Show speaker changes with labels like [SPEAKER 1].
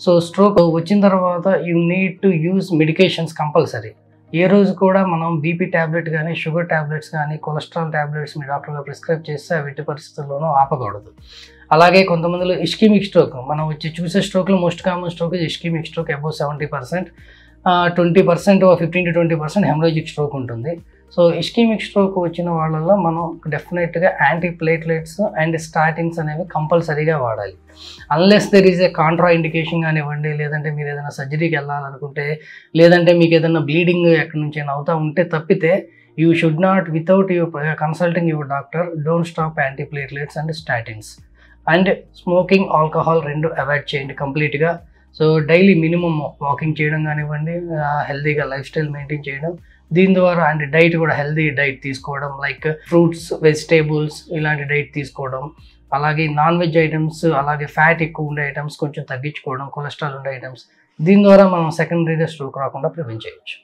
[SPEAKER 1] So stroke వచ్చిన తర్వాత you need to use medications compulsory. ఏ రోజు కూడా మనం బీపీ ట్యాబ్లెట్ కానీ, షుగర్ ట్యాబ్లెట్స్ కానీ, కొలెస్ట్రాల్ ట్యాబ్లెట్స్ మీ డాక్టర్ గారు ప్రిస్క్రైబ్ చేస్తే ఎట్టి పరిస్థితుల్లోనూ ఆపకూడదు. అలాగే కొంతమందిలో ఇస్కిమిక్ స్ట్రోక్, మనం వచ్చి చూసే స్ట్రోక్లో most common stroke ischemic stroke. Above 70%, 20% 15-20% hemorrhagic stroke ఉంటుంది. సో ఇస్కిమిక్ స్ట్రోక్ వచ్చిన వాళ్ళలో మనం డెఫినెట్గా యాంటీ ప్లేట్లెట్స్ అండ్ స్టాటిన్స్ అనేవి కంపల్సరీగా వాడాలి. Unless there is a Contra indication కానివ్వండి, లేదంటే మీరు ఏదైనా సర్జరీకి వెళ్ళాలనుకుంటే, లేదంటే మీకు ఏదైనా బ్లీడింగ్ ఎక్కడి నుంచి అయినా అవుతూ ఉంటే తప్పితే you should not without you consulting your doctor don't stop anti platelets and statins. And smoking, alcohol రెండు అవాయిడ్ చేయండి కంప్లీట్గా. సో డైలీ మినిమం వాకింగ్ చేయడం కానివ్వండి, హెల్తీగా లైఫ్ స్టైల్ మెయింటైన్ చేయడం, దీని ద్వారా అండ్ డైట్ కూడా హెల్తీ డైట్ తీసుకోవడం, లైక్ ఫ్రూట్స్, వెజిటేబుల్స్ ఇలాంటి డైట్ తీసుకోవడం, అలాగే నాన్ వెజ్ ఐటమ్స్, అలాగే ఫ్యాట్ ఎక్కువ ఉండే ఐటమ్స్ కొంచెం తగ్గించుకోవడం, కొలెస్ట్రాల్ ఉండే ఐటమ్స్, దీని ద్వారా మనం సెకండరీగా స్ట్రోక్ రాకుండా ప్రివెంట్ చేయొచ్చు.